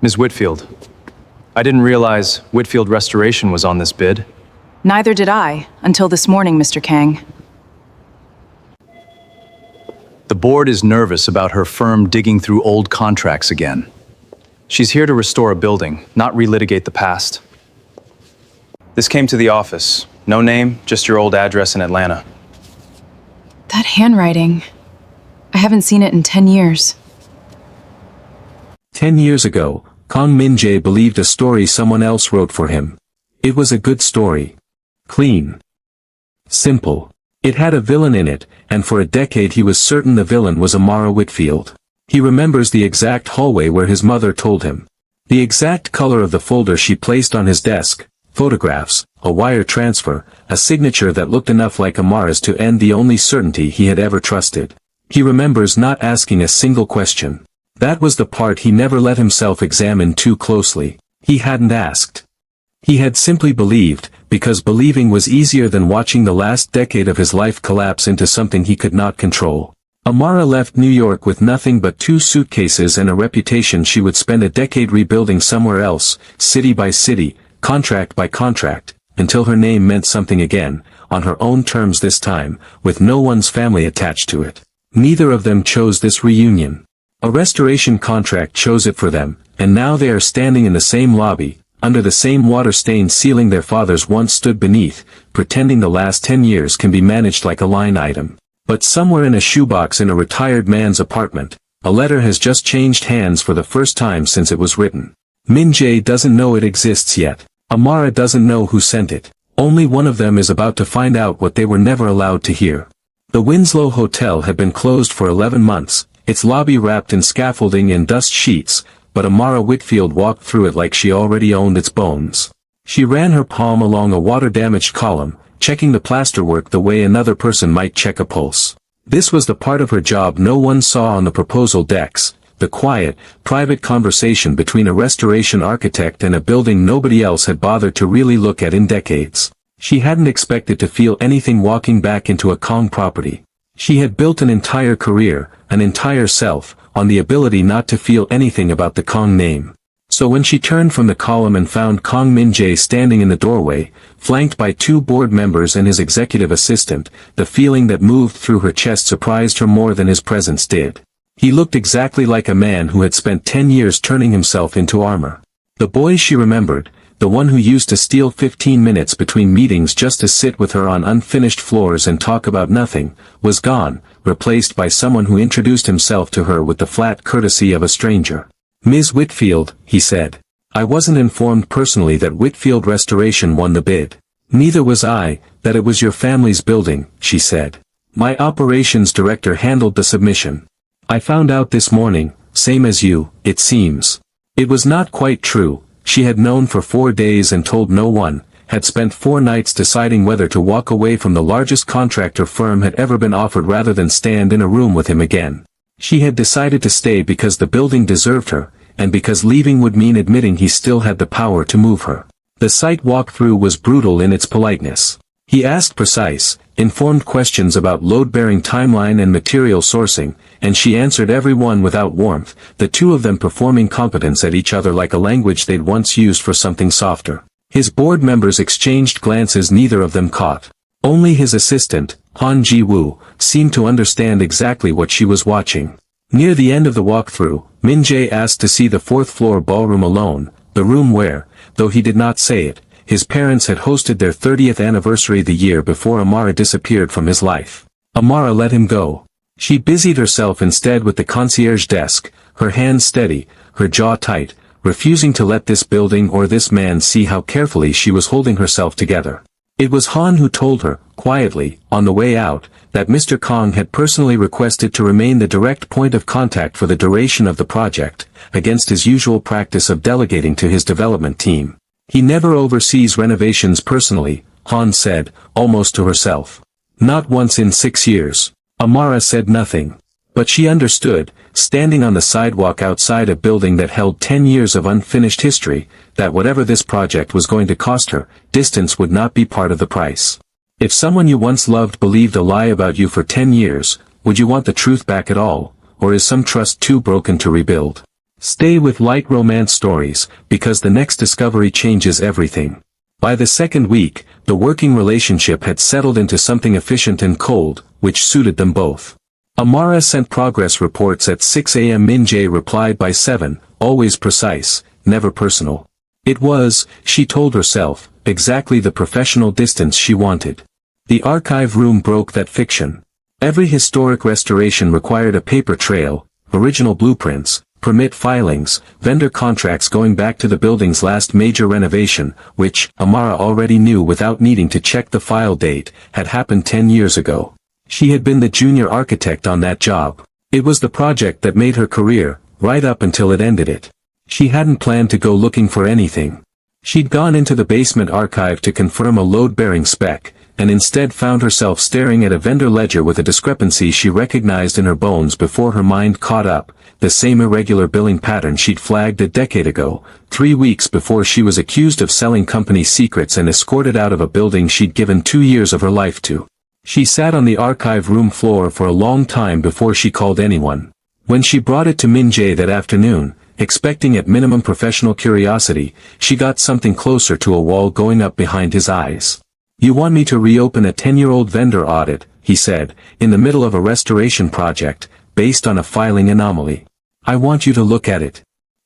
Ms. Whitfield, I didn't realize Whitfield Restoration was on this bid. Neither did I, until this morning, Mr. Kang. The board is nervous about her firm digging through old contracts again. She's here to restore a building, not relitigate the past. This came to the office. No name, just your old address in Atlanta. That handwriting. I haven't seen it in 10 years. 10 years ago, Kang Min-jae believed a story someone else wrote for him. It was a good story. Clean. Simple. It had a villain in it, and for a decade he was certain the villain was Amara Whitfield. He remembers the exact hallway where his mother told him. The exact color of the folder she placed on his desk, photographs, a wire transfer, a signature that looked enough like Amara's to end the only certainty he had ever trusted. He remembers not asking a single question. That was the part he never let himself examine too closely. He hadn't asked. He had simply believed, because believing was easier than watching the last decade of his life collapse into something he could not control. Amara left New York with nothing but 2 suitcases and a reputation she would spend a decade rebuilding somewhere else, city by city, contract by contract, until her name meant something again, on her own terms this time, with no one's family attached to it. Neither of them chose this reunion. A restoration contract chose it for them, and now they are standing in the same lobby, under the same water-stained ceiling their fathers once stood beneath, pretending the last 10 years can be managed like a line item. But somewhere in a shoebox in a retired man's apartment, a letter has just changed hands for the first time since it was written. Min-jae doesn't know it exists yet. Amara doesn't know who sent it. Only one of them is about to find out what they were never allowed to hear. The Winslow Hotel had been closed for 11 months, its lobby wrapped in scaffolding and dust sheets, but Amara Whitfield walked through it like she already owned its bones. She ran her palm along a water-damaged column, checking the plasterwork the way another person might check a pulse. This was the part of her job no one saw on the proposal decks, the quiet, private conversation between a restoration architect and a building nobody else had bothered to really look at in decades. She hadn't expected to feel anything walking back into a Kang property. She had built an entire career, an entire self, on the ability not to feel anything about the Kang name. So when she turned from the column and found Kang Min-jae standing in the doorway, flanked by 2 board members and his executive assistant, the feeling that moved through her chest surprised her more than his presence did. He looked exactly like a man who had spent 10 years turning himself into armor. The boy she remembered, the one who used to steal 15 minutes between meetings just to sit with her on unfinished floors and talk about nothing, was gone, replaced by someone who introduced himself to her with the flat courtesy of a stranger. "Ms. Whitfield," he said. "I wasn't informed personally that Whitfield Restoration won the bid. Neither was I, that it was your family's building," she said. "My operations director handled the submission. I found out this morning, same as you, it seems." It was not quite true. She had known for 4 days and told no one, had spent 4 nights deciding whether to walk away from the largest contract her firm had ever been offered rather than stand in a room with him again. She had decided to stay because the building deserved her, and because leaving would mean admitting he still had the power to move her. The site walkthrough was brutal in its politeness. He asked precise, informed questions about load-bearing timeline and material sourcing, and she answered every one without warmth, the 2 of them performing competence at each other like a language they'd once used for something softer. His board members exchanged glances neither of them caught. Only his assistant, Han Ji-woo, seemed to understand exactly what she was watching. Near the end of the walkthrough, Min-jae asked to see the 4th-floor ballroom alone, the room where, though he did not say it, his parents had hosted their 30th anniversary the year before Amara disappeared from his life. Amara let him go. She busied herself instead with the concierge desk, her hands steady, her jaw tight, refusing to let this building or this man see how carefully she was holding herself together. It was Han who told her, quietly, on the way out, that Mr. Kang had personally requested to remain the direct point of contact for the duration of the project, against his usual practice of delegating to his development team. "He never oversees renovations personally," Han said, almost to herself. "Not once in 6 years. Amara said nothing. But she understood, standing on the sidewalk outside a building that held 10 years of unfinished history, that whatever this project was going to cost her, distance would not be part of the price. If someone you once loved believed a lie about you for 10 years, would you want the truth back at all, or is some trust too broken to rebuild? Stay with light romance stories, because the next discovery changes everything. By the second week, the working relationship had settled into something efficient and cold, which suited them both. Amara sent progress reports at 6 a.m. Min-jae replied by 7, always precise, never personal. It was, she told herself, exactly the professional distance she wanted. The archive room broke that fiction. Every historic restoration required a paper trail, original blueprints, permit filings, vendor contracts going back to the building's last major renovation, which, Amara already knew without needing to check the file date, had happened 10 years ago. She had been the junior architect on that job. It was the project that made her career, right up until it ended it. She hadn't planned to go looking for anything. She'd gone into the basement archive to confirm a load-bearing spec, and instead found herself staring at a vendor ledger with a discrepancy she recognized in her bones before her mind caught up, the same irregular billing pattern she'd flagged a decade ago, 3 weeks before she was accused of selling company secrets and escorted out of a building she'd given 2 years of her life to. She sat on the archive room floor for a long time before she called anyone. When she brought it to Min-jae that afternoon, expecting at minimum professional curiosity, she got something closer to a wall going up behind his eyes. "You want me to reopen a 10-year-old vendor audit," he said, in the middle of a restoration project, based on a filing anomaly. "I want you to look at it."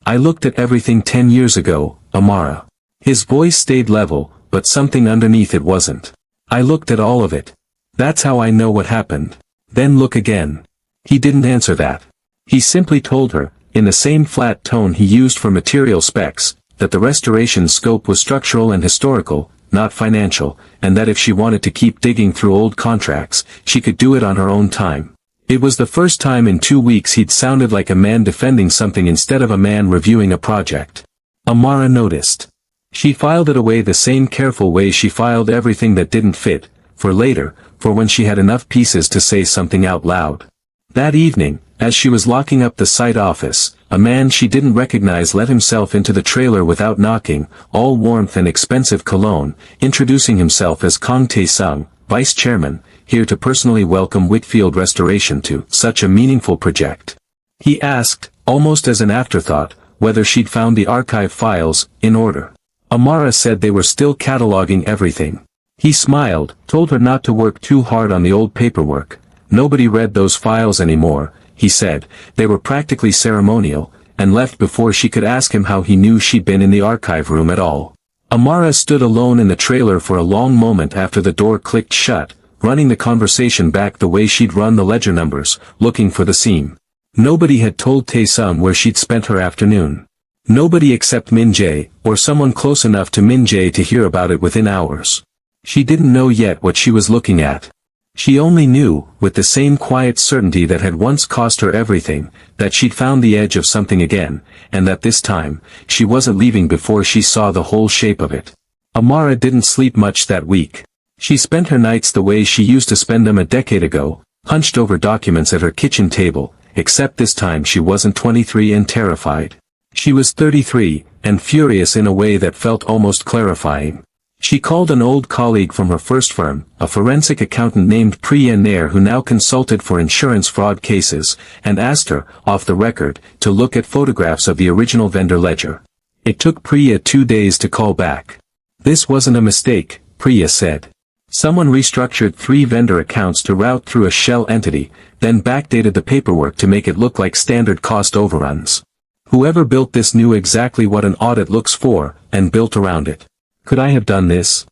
"I looked at everything 10 years ago, Amara." His voice stayed level, but something underneath it wasn't. "I looked at all of it. That's how I know what happened." "Then look again." He didn't answer that. He simply told her, in the same flat tone he used for material specs, that the restoration scope was structural and historical, not financial, and that if she wanted to keep digging through old contracts, she could do it on her own time. It was the first time in 2 weeks he'd sounded like a man defending something instead of a man reviewing a project. Amara noticed. She filed it away the same careful way she filed everything that didn't fit, for later, for when she had enough pieces to say something out loud. That evening, as she was locking up the site office, a man she didn't recognize let himself into the trailer without knocking, all warmth and expensive cologne, introducing himself as Kang Tae-sung, vice chairman, here to personally welcome Whitfield Restoration to such a meaningful project. He asked, almost as an afterthought, whether she'd found the archive files in order. Amara said they were still cataloging everything. He smiled, told her not to work too hard on the old paperwork. Nobody read those files anymore, he said, they were practically ceremonial, and left before she could ask him how he knew she'd been in the archive room at all. Amara stood alone in the trailer for a long moment after the door clicked shut, running the conversation back the way she'd run the ledger numbers, looking for the seam. Nobody had told Tae-sung where she'd spent her afternoon. Nobody except Min-jae, or someone close enough to Min-jae to hear about it within hours. She didn't know yet what she was looking at. She only knew, with the same quiet certainty that had once cost her everything, that she'd found the edge of something again, and that this time, she wasn't leaving before she saw the whole shape of it. Amara didn't sleep much that week. She spent her nights the way she used to spend them a decade ago, hunched over documents at her kitchen table, except this time she wasn't 23 and terrified. She was 33, and furious in a way that felt almost clarifying. She called an old colleague from her first firm, a forensic accountant named Priya Nair who now consulted for insurance fraud cases, and asked her, off the record, to look at photographs of the original vendor ledger. It took Priya 2 days to call back. "This wasn't a mistake," Priya said. "Someone restructured 3 vendor accounts to route through a shell entity, then backdated the paperwork to make it look like standard cost overruns. Whoever built this knew exactly what an audit looks for, and built around it. Could I have done this?"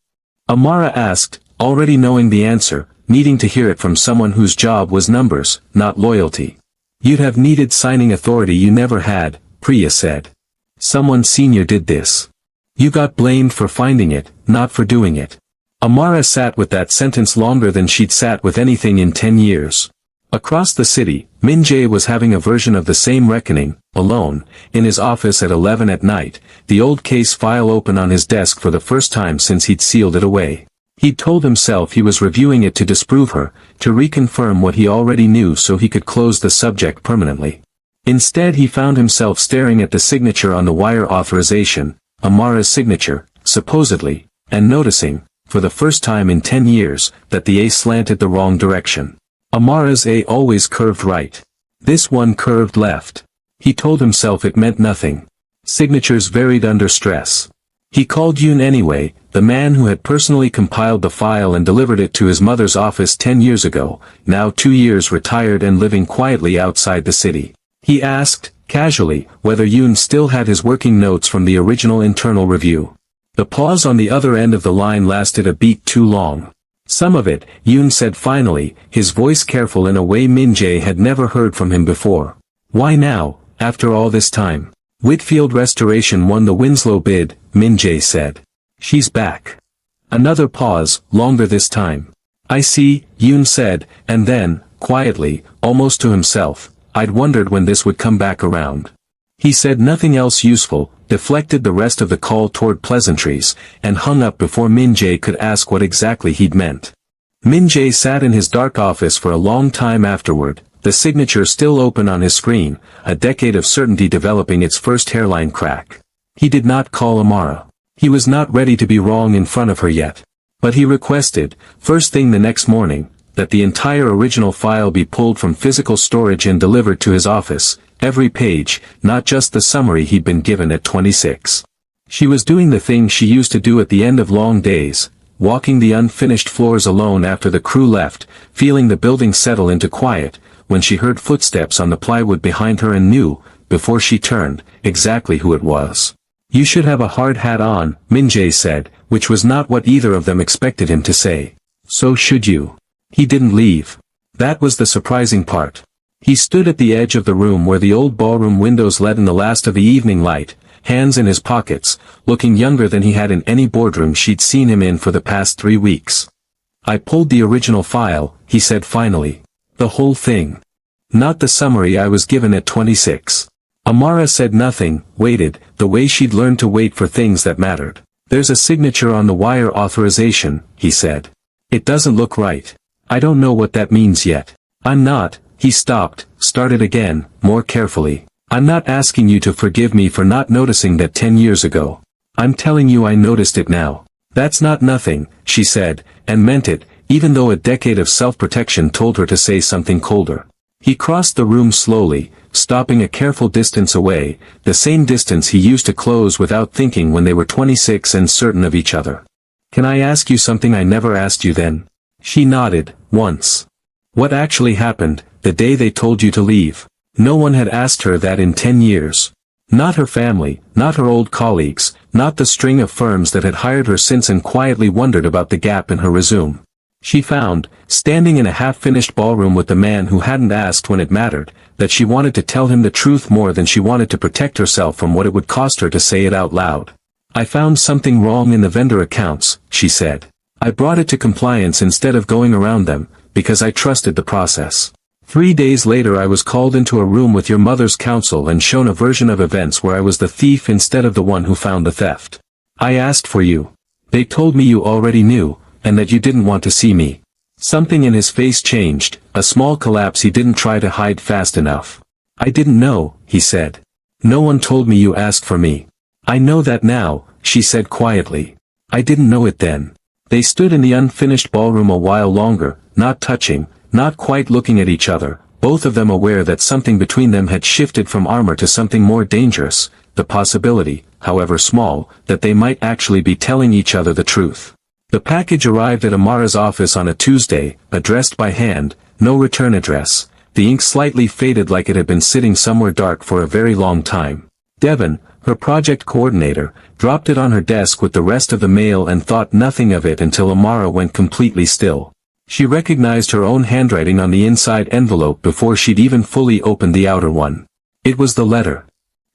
Amara asked, already knowing the answer, needing to hear it from someone whose job was numbers, not loyalty. "You'd have needed signing authority you never had," Priya said. "Someone senior did this. You got blamed for finding it, not for doing it." Amara sat with that sentence longer than she'd sat with anything in 10 years. Across the city, Min-jae was having a version of the same reckoning, alone, in his office at 11 at night, the old case file open on his desk for the first time since he'd sealed it away. He'd told himself he was reviewing it to disprove her, to reconfirm what he already knew so he could close the subject permanently. Instead he found himself staring at the signature on the wire authorization, Amara's signature, supposedly, and noticing, for the first time in 10 years, that the A slanted the wrong direction. Amara's A always curved right. This one curved left. He told himself it meant nothing. Signatures varied under stress. He called Yoon anyway, the man who had personally compiled the file and delivered it to his mother's office 10 years ago, now 2 years retired and living quietly outside the city. He asked, casually, whether Yoon still had his working notes from the original internal review. The pause on the other end of the line lasted a beat too long. Some of it, Yoon said finally, his voice careful in a way Min-jae had never heard from him before. Why now, after all this time? Whitfield Restoration won the Winslow bid, Min-jae said. She's back. Another pause, longer this time. I see, Yoon said, and then, quietly, almost to himself, I'd wondered when this would come back around. He said nothing else useful, deflected the rest of the call toward pleasantries, and hung up before Min-jae could ask what exactly he'd meant. Min-jae sat in his dark office for a long time afterward, the signature still open on his screen, a decade of certainty developing its first hairline crack. He did not call Amara. He was not ready to be wrong in front of her yet. But he requested, first thing the next morning, that the entire original file be pulled from physical storage and delivered to his office, every page, not just the summary he'd been given at 26. She was doing the thing she used to do at the end of long days, walking the unfinished floors alone after the crew left, feeling the building settle into quiet, when she heard footsteps on the plywood behind her and knew, before she turned, exactly who it was. You should have a hard hat on, Min-jae said, which was not what either of them expected him to say. So should you. He didn't leave. That was the surprising part. He stood at the edge of the room where the old ballroom windows let in the last of the evening light, hands in his pockets, looking younger than he had in any boardroom she'd seen him in for the past 3 weeks. I pulled the original file, he said finally. The whole thing. Not the summary I was given at 26. Amara said nothing, waited, the way she'd learned to wait for things that mattered. There's a signature on the wire authorization, he said. It doesn't look right. I don't know what that means yet. I'm not, he stopped, started again, more carefully. I'm not asking you to forgive me for not noticing that 10 years ago. I'm telling you I noticed it now. That's not nothing, she said, and meant it, even though a decade of self-protection told her to say something colder. He crossed the room slowly, stopping a careful distance away, the same distance he used to close without thinking when they were 26 and certain of each other. Can I ask you something I never asked you then? She nodded, once. What actually happened, the day they told you to leave? No one had asked her that in 10 years. Not her family, not her old colleagues, not the string of firms that had hired her since and quietly wondered about the gap in her resume. She found, standing in a half-finished ballroom with the man who hadn't asked when it mattered, that she wanted to tell him the truth more than she wanted to protect herself from what it would cost her to say it out loud. I found something wrong in the vendor accounts, she said. I brought it to compliance instead of going around them, because I trusted the process. 3 days later I was called into a room with your mother's counsel and shown a version of events where I was the thief instead of the one who found the theft. I asked for you. They told me you already knew, and that you didn't want to see me. Something in his face changed, a small collapse he didn't try to hide fast enough. I didn't know, he said. No one told me you asked for me. I know that now, she said quietly. I didn't know it then. They stood in the unfinished ballroom a while longer, not touching, not quite looking at each other, both of them aware that something between them had shifted from armor to something more dangerous, the possibility, however small, that they might actually be telling each other the truth. The package arrived at Amara's office on a Tuesday, addressed by hand, no return address, the ink slightly faded like it had been sitting somewhere dark for a very long time. Devon, her project coordinator, dropped it on her desk with the rest of the mail and thought nothing of it until Amara went completely still. She recognized her own handwriting on the inside envelope before she'd even fully opened the outer one. It was the letter.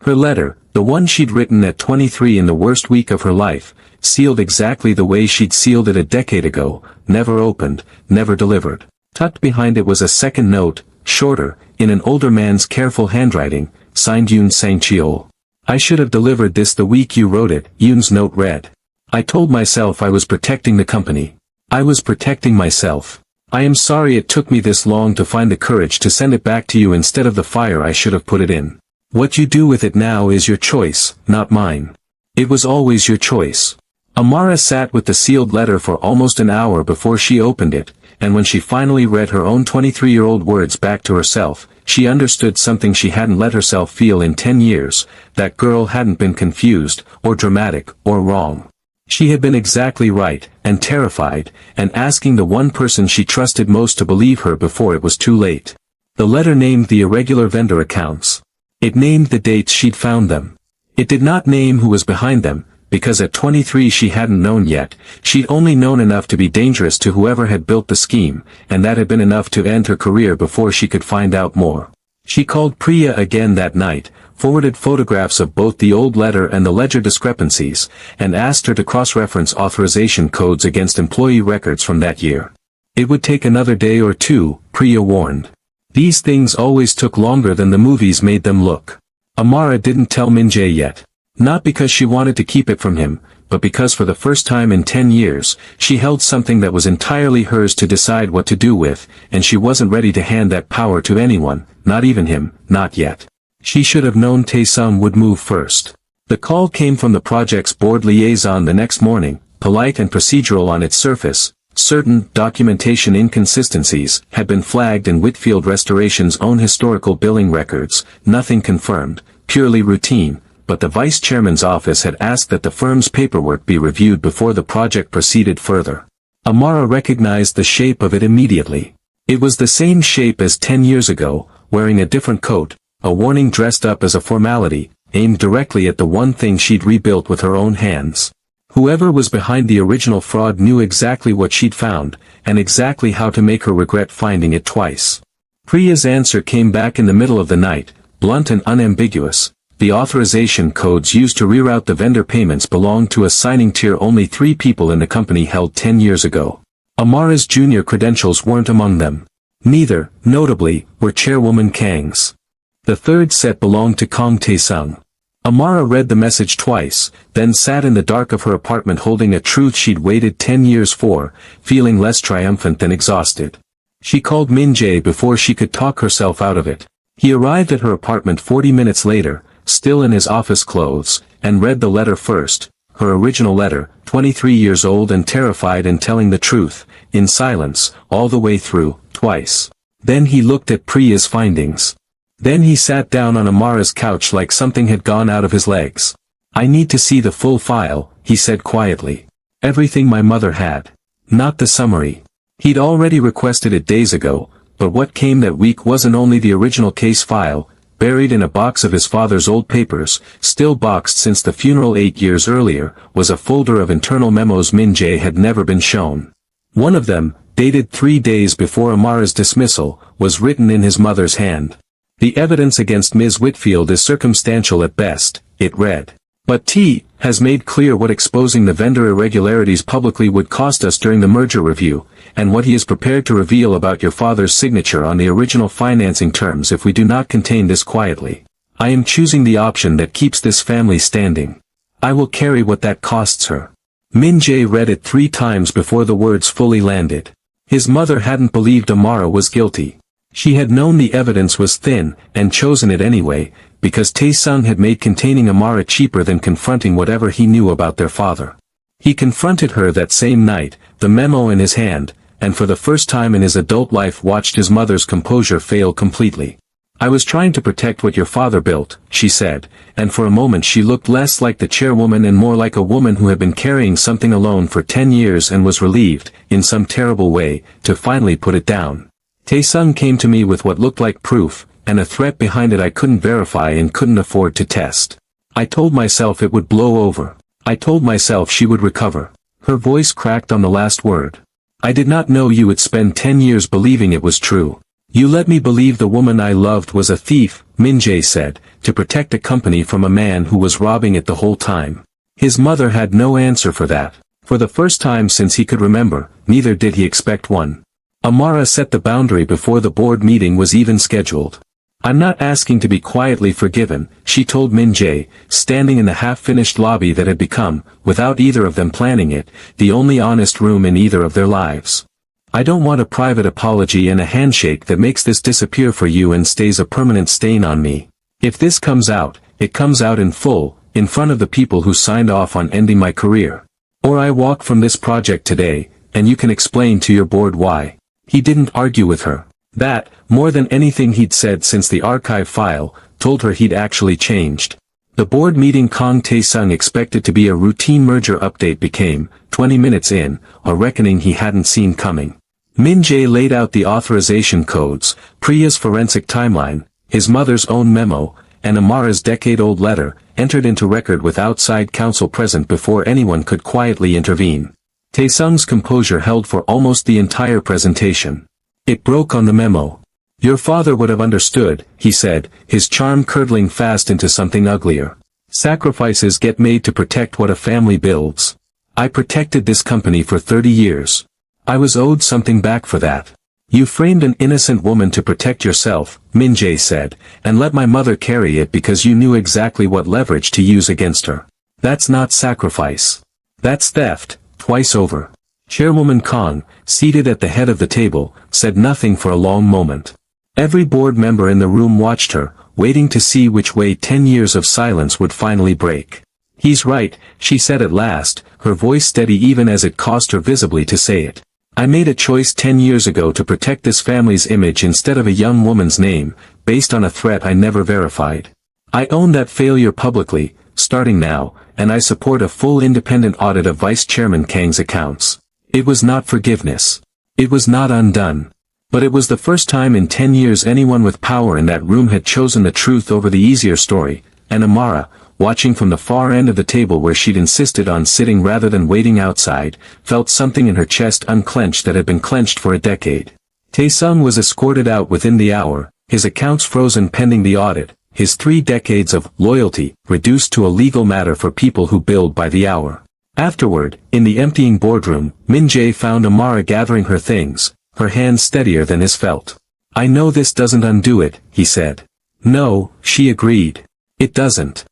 Her letter, the one she'd written at 23 in the worst week of her life, sealed exactly the way she'd sealed it a decade ago, never opened, never delivered. Tucked behind it was a second note, shorter, in an older man's careful handwriting, signed Yoon Sang-cheol. I should have delivered this the week you wrote it, Yoon's note read. I told myself I was protecting the company. I was protecting myself. I am sorry it took me this long to find the courage to send it back to you instead of the fire I should have put it in. What you do with it now is your choice, not mine. It was always your choice. Amara sat with the sealed letter for almost an hour before she opened it, and when she finally read her own 23-year-old words back to herself, she understood something she hadn't let herself feel in 10 years, that girl hadn't been confused, or dramatic, or wrong. She had been exactly right, and terrified, and asking the one person she trusted most to believe her before it was too late. The letter named the irregular vendor accounts. It named the dates she'd found them. It did not name who was behind them, because at 23 she hadn't known yet, she'd only known enough to be dangerous to whoever had built the scheme, and that had been enough to end her career before she could find out more. She called Priya again that night, forwarded photographs of both the old letter and the ledger discrepancies, and asked her to cross-reference authorization codes against employee records from that year. It would take another day or two, Priya warned. These things always took longer than the movies made them look. Amara didn't tell Min-jae yet. Not because she wanted to keep it from him, but because for the first time in 10 years, she held something that was entirely hers to decide what to do with, and she wasn't ready to hand that power to anyone, not even him, not yet. She should have known Tae-sung would move first. The call came from the project's board liaison the next morning, polite and procedural on its surface. Certain documentation inconsistencies had been flagged in Whitfield Restoration's own historical billing records, nothing confirmed, purely routine, but the vice chairman's office had asked that the firm's paperwork be reviewed before the project proceeded further. Amara recognized the shape of it immediately. It was the same shape as 10 years ago, wearing a different coat, a warning dressed up as a formality, aimed directly at the one thing she'd rebuilt with her own hands. Whoever was behind the original fraud knew exactly what she'd found, and exactly how to make her regret finding it twice. Priya's answer came back in the middle of the night, blunt and unambiguous. The authorization codes used to reroute the vendor payments belonged to a signing tier only 3 people in the company held 10 years ago. Amara's junior credentials weren't among them. Neither, notably, were Chairwoman Kang's. The third set belonged to Kang Tae-sung. Amara read the message twice, then sat in the dark of her apartment holding a truth she'd waited 10 years for, feeling less triumphant than exhausted. She called Min-jae before she could talk herself out of it. He arrived at her apartment 40 minutes later, still in his office clothes, and read the letter first, her original letter, 23 years old and terrified and telling the truth, in silence, all the way through, twice. Then he looked at Priya's findings. Then he sat down on Amara's couch like something had gone out of his legs. "I need to see the full file," he said quietly. "Everything my mother had. Not the summary." He'd already requested it days ago, but what came that week wasn't only the original case file, buried in a box of his father's old papers, still boxed since the funeral 8 years earlier, was a folder of internal memos Min-jae had never been shown. One of them, dated 3 days before Amara's dismissal, was written in his mother's hand. "The evidence against Ms. Whitfield is circumstantial at best," it read. "But T has made clear what exposing the vendor irregularities publicly would cost us during the merger review, and what he is prepared to reveal about your father's signature on the original financing terms if we do not contain this quietly. I am choosing the option that keeps this family standing. I will carry what that costs her." Min-jae read it 3 times before the words fully landed. His mother hadn't believed Amara was guilty. She had known the evidence was thin, and chosen it anyway, because Tae-sung had made containing Amara cheaper than confronting whatever he knew about their father. He confronted her that same night, the memo in his hand, and for the first time in his adult life watched his mother's composure fail completely. "I was trying to protect what your father built," she said, and for a moment she looked less like the chairwoman and more like a woman who had been carrying something alone for 10 years and was relieved, in some terrible way, to finally put it down. "Tae-sung came to me with what looked like proof, and a threat behind it I couldn't verify and couldn't afford to test. I told myself it would blow over. I told myself she would recover." Her voice cracked on the last word. "I did not know you would spend 10 years believing it was true. You let me believe the woman I loved was a thief," Min-jae said, "to protect a company from a man who was robbing it the whole time." His mother had no answer for that. For the first time since he could remember, neither did he expect one. Amara set the boundary before the board meeting was even scheduled. "I'm not asking to be quietly forgiven," she told Min-jae, standing in the half-finished lobby that had become, without either of them planning it, the only honest room in either of their lives. "I don't want a private apology and a handshake that makes this disappear for you and stays a permanent stain on me. If this comes out, it comes out in full, in front of the people who signed off on ending my career. Or I walk from this project today, and you can explain to your board why." He didn't argue with her. That, more than anything he'd said since the archive file, told her he'd actually changed. The board meeting Kang Tae-sung expected to be a routine merger update became, 20 minutes in, a reckoning he hadn't seen coming. Min-jae laid out the authorization codes, Priya's forensic timeline, his mother's own memo, and Amara's decade-old letter, entered into record with outside counsel present before anyone could quietly intervene. Tae-sung's composure held for almost the entire presentation. It broke on the memo. "Your father would have understood," he said, his charm curdling fast into something uglier. "Sacrifices get made to protect what a family builds. I protected this company for 30 years. I was owed something back for that. You framed an innocent woman to protect yourself," Min-jae said, "and let my mother carry it because you knew exactly what leverage to use against her. That's not sacrifice. That's theft, twice over." Chairwoman Kang, seated at the head of the table, said nothing for a long moment. Every board member in the room watched her, waiting to see which way 10 years of silence would finally break. "He's right," she said at last, her voice steady even as it cost her visibly to say it. "I made a choice 10 years ago to protect this family's image instead of a young woman's name, based on a threat I never verified. I own that failure publicly, starting now, and I support a full independent audit of Vice Chairman Kang's accounts. It was not forgiveness. It was not undone. But it was the first time in 10 years anyone with power in that room had chosen the truth over the easier story, and Amara, watching from the far end of the table where she'd insisted on sitting rather than waiting outside, felt something in her chest unclench that had been clenched for a decade. Tae-sung was escorted out within the hour, his accounts frozen pending the audit, his 3 decades of loyalty reduced to a legal matter for people who build by the hour. Afterward, in the emptying boardroom, Min-jae found Amara gathering her things, her hands steadier than his felt. "I know this doesn't undo it," he said. "No," she agreed. "It doesn't."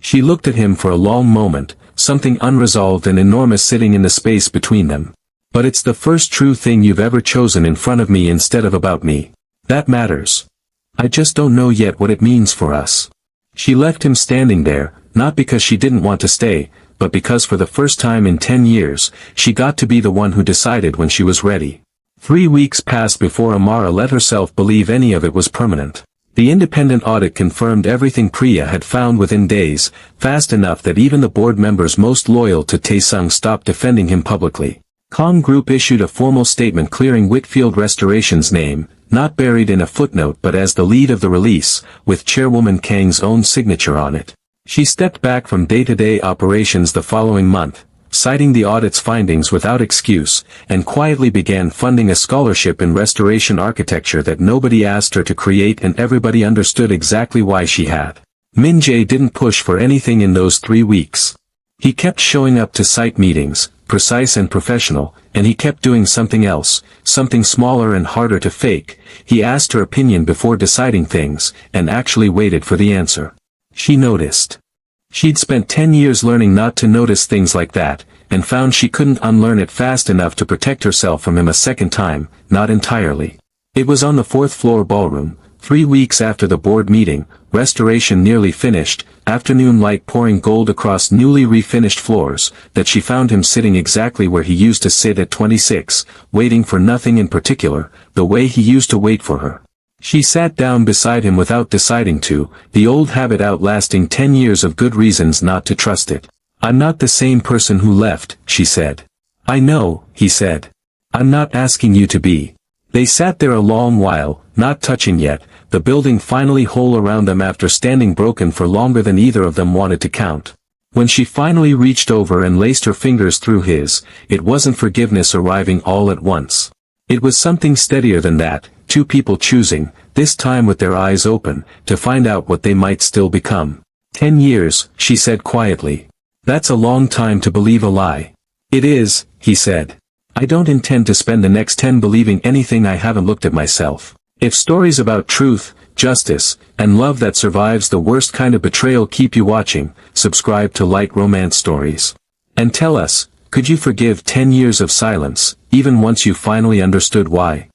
She looked at him for a long moment, something unresolved and enormous sitting in the space between them. "But it's the first true thing you've ever chosen in front of me instead of about me. That matters. I just don't know yet what it means for us." She left him standing there, not because she didn't want to stay, but because for the first time in 10 years, she got to be the one who decided when she was ready. 3 weeks passed before Amara let herself believe any of it was permanent. The independent audit confirmed everything Priya had found within days, fast enough that even the board members most loyal to Tae-sung stopped defending him publicly. Kang Group issued a formal statement clearing Whitfield Restoration's name, not buried in a footnote but as the lead of the release, with Chairwoman Kang's own signature on it. She stepped back from day-to-day operations the following month, citing the audit's findings without excuse, and quietly began funding a scholarship in restoration architecture that nobody asked her to create and everybody understood exactly why she had. Min-jae didn't push for anything in those 3 weeks. He kept showing up to site meetings, precise and professional, and he kept doing something else, something smaller and harder to fake. He asked her opinion before deciding things, and actually waited for the answer. She noticed. She'd spent 10 years learning not to notice things like that, and found she couldn't unlearn it fast enough to protect herself from him a second time, not entirely. It was on the 4th floor ballroom, 3 weeks after the board meeting, restoration nearly finished, afternoon light pouring gold across newly refinished floors, that she found him sitting exactly where he used to sit at 26, waiting for nothing in particular, the way he used to wait for her. She sat down beside him without deciding to, the old habit outlasting 10 years of good reasons not to trust it. "I'm not the same person who left," she said. "I know," he said. "I'm not asking you to be." They sat there a long while, not touching yet, the building finally whole around them after standing broken for longer than either of them wanted to count. When she finally reached over and laced her fingers through his, it wasn't forgiveness arriving all at once. It was something steadier than that, 2 people choosing, this time with their eyes open, to find out what they might still become. 10 years, she said quietly. "That's a long time to believe a lie." "It is," he said. "I don't intend to spend the next 10 believing anything I haven't looked at myself. If stories about truth, justice, and love that survives the worst kind of betrayal keep you watching, subscribe to Light Romance Stories. And tell us, could you forgive 10 years of silence, even once you finally understood why?"